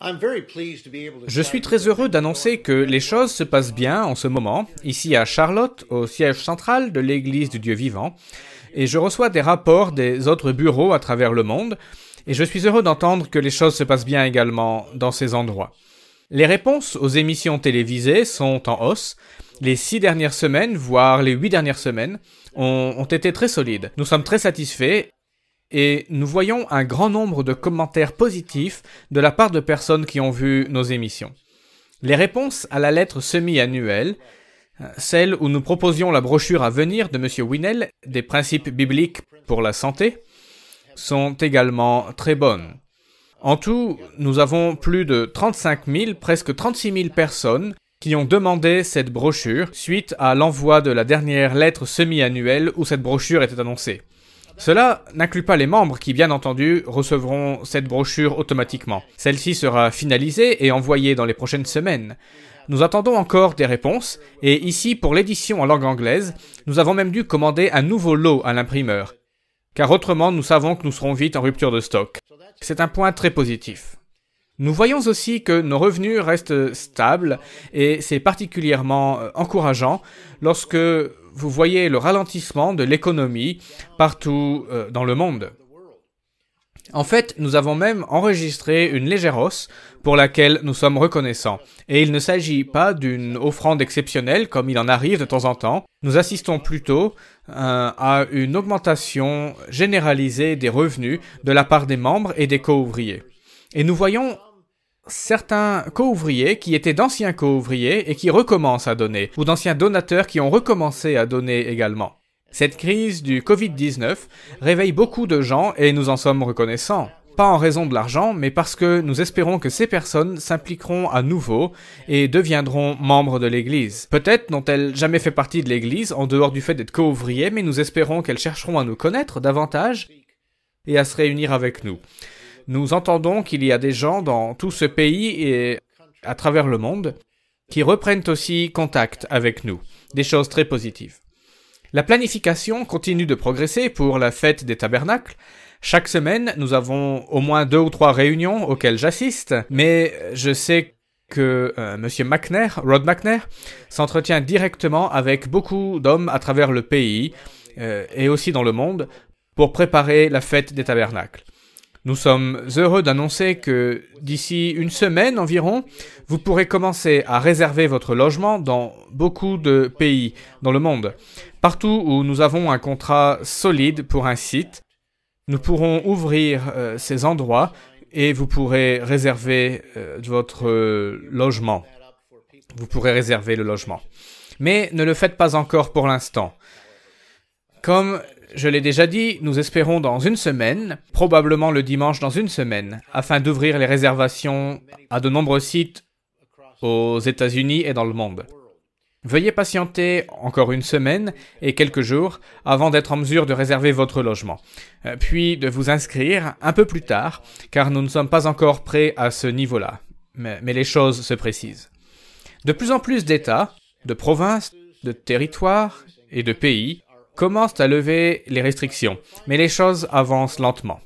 Je suis très heureux d'annoncer que les choses se passent bien en ce moment, ici à Charlotte, au siège central de l'Église du Dieu vivant, et je reçois des rapports des autres bureaux à travers le monde, et je suis heureux d'entendre que les choses se passent bien également dans ces endroits. Les réponses aux émissions télévisées sont en hausse. Les 6 dernières semaines, voire les 8 dernières semaines, ont été très solides. Nous sommes très satisfaits et nous voyons un grand nombre de commentaires positifs de la part de personnes qui ont vu nos émissions. Les réponses à la lettre semi-annuelle, celle où nous proposions la brochure à venir de M. Winnell, des principes bibliques pour la santé, sont également très bonnes. En tout, nous avons plus de 35 000, presque 36 000 personnes qui ont demandé cette brochure suite à l'envoi de la dernière lettre semi-annuelle où cette brochure était annoncée. Cela n'inclut pas les membres qui, bien entendu, recevront cette brochure automatiquement. Celle-ci sera finalisée et envoyée dans les prochaines semaines. Nous attendons encore des réponses, et ici, pour l'édition en langue anglaise, nous avons même dû commander un nouveau lot à l'imprimeur, car autrement nous savons que nous serons vite en rupture de stock. C'est un point très positif. Nous voyons aussi que nos revenus restent stables, et c'est particulièrement encourageant lorsque vous voyez le ralentissement de l'économie partout dans le monde. En fait, nous avons même enregistré une légère hausse pour laquelle nous sommes reconnaissants. Et il ne s'agit pas d'une offrande exceptionnelle comme il en arrive de temps en temps. Nous assistons plutôt à une augmentation généralisée des revenus de la part des membres et des co-ouvriers. Et nous voyons certains co-ouvriers qui étaient d'anciens co-ouvriers et qui recommencent à donner, ou d'anciens donateurs qui ont recommencé à donner également. Cette crise du Covid-19 réveille beaucoup de gens et nous en sommes reconnaissants. Pas en raison de l'argent, mais parce que nous espérons que ces personnes s'impliqueront à nouveau et deviendront membres de l'Église. Peut-être n'ont-elles jamais fait partie de l'Église en dehors du fait d'être co-ouvriers, mais nous espérons qu'elles chercheront à nous connaître davantage et à se réunir avec nous. Nous entendons qu'il y a des gens dans tout ce pays et à travers le monde qui reprennent aussi contact avec nous. Des choses très positives. La planification continue de progresser pour la fête des tabernacles. Chaque semaine, nous avons au moins 2 ou 3 réunions auxquelles j'assiste, mais je sais que Rod McNair, s'entretient directement avec beaucoup d'hommes à travers le pays et aussi dans le monde pour préparer la fête des tabernacles. Nous sommes heureux d'annoncer que d'ici une semaine environ, vous pourrez commencer à réserver votre logement dans beaucoup de pays dans le monde. Partout où nous avons un contrat solide pour un site, nous pourrons ouvrir ces endroits et vous pourrez réserver votre logement. Vous pourrez réserver le logement. Mais ne le faites pas encore pour l'instant. Comme je l'ai déjà dit, nous espérons dans une semaine, probablement le dimanche dans une semaine, afin d'ouvrir les réservations à de nombreux sites aux États-Unis et dans le monde. Veuillez patienter encore une semaine et quelques jours avant d'être en mesure de réserver votre logement, puis de vous inscrire un peu plus tard, car nous ne sommes pas encore prêts à ce niveau-là, mais les choses se précisent. De plus en plus d'États, de provinces, de territoires et de pays commencent à lever les restrictions, mais les choses avancent lentement.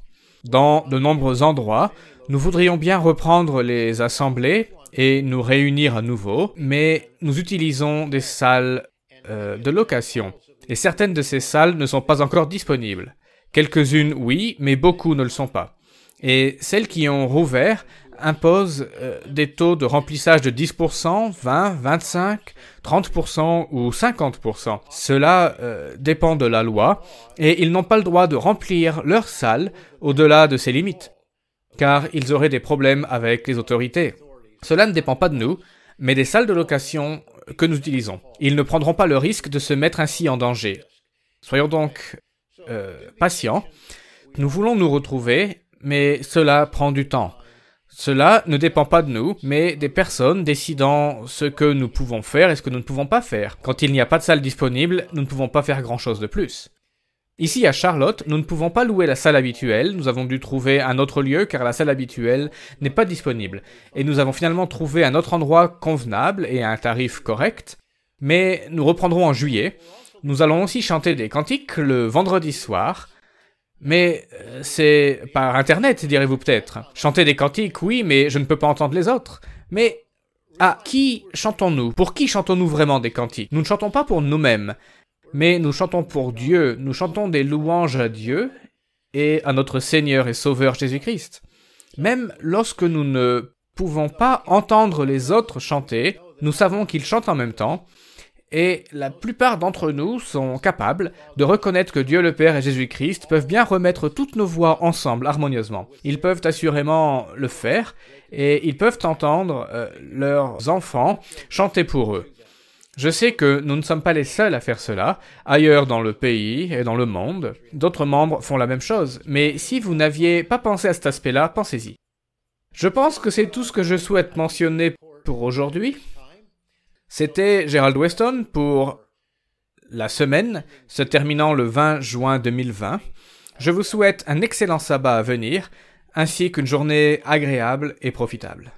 Dans de nombreux endroits, nous voudrions bien reprendre les assemblées et nous réunir à nouveau, mais nous utilisons des salles de location, et certaines de ces salles ne sont pas encore disponibles. Quelques-unes, oui, mais beaucoup ne le sont pas. Et celles qui ont rouvert imposent des taux de remplissage de 10%, 20, 25, 30% ou 50%. Cela dépend de la loi, et ils n'ont pas le droit de remplir leur salle au-delà de ces limites, car ils auraient des problèmes avec les autorités. Cela ne dépend pas de nous, mais des salles de location que nous utilisons. Ils ne prendront pas le risque de se mettre ainsi en danger. Soyons donc patients. Nous voulons nous retrouver, mais cela prend du temps. Cela ne dépend pas de nous, mais des personnes décidant ce que nous pouvons faire et ce que nous ne pouvons pas faire. Quand il n'y a pas de salle disponible, nous ne pouvons pas faire grand-chose de plus. Ici à Charlotte, nous ne pouvons pas louer la salle habituelle, nous avons dû trouver un autre lieu car la salle habituelle n'est pas disponible. Et nous avons finalement trouvé un autre endroit convenable et à un tarif correct, mais nous reprendrons en juillet. Nous allons aussi chanter des cantiques le vendredi soir, Mais c'est par Internet, direz-vous peut-être. Chanter des cantiques, oui, mais je ne peux pas entendre les autres. Mais à qui chantons-nous? Pour qui chantons-nous vraiment des cantiques? Nous ne chantons pas pour nous-mêmes, mais nous chantons pour Dieu. Nous chantons des louanges à Dieu et à notre Seigneur et Sauveur Jésus-Christ. Même lorsque nous ne pouvons pas entendre les autres chanter, nous savons qu'ils chantent en même temps, et la plupart d'entre nous sont capables de reconnaître que Dieu le Père et Jésus-Christ peuvent bien remettre toutes nos voix ensemble harmonieusement. Ils peuvent assurément le faire, et ils peuvent entendre leurs enfants chanter pour eux. Je sais que nous ne sommes pas les seuls à faire cela. Ailleurs dans le pays et dans le monde, d'autres membres font la même chose. Mais si vous n'aviez pas pensé à cet aspect-là, pensez-y. Je pense que c'est tout ce que je souhaite mentionner pour aujourd'hui. C'était Gerald Weston pour la semaine se terminant le 20 juin 2020. Je vous souhaite un excellent sabbat à venir, ainsi qu'une journée agréable et profitable.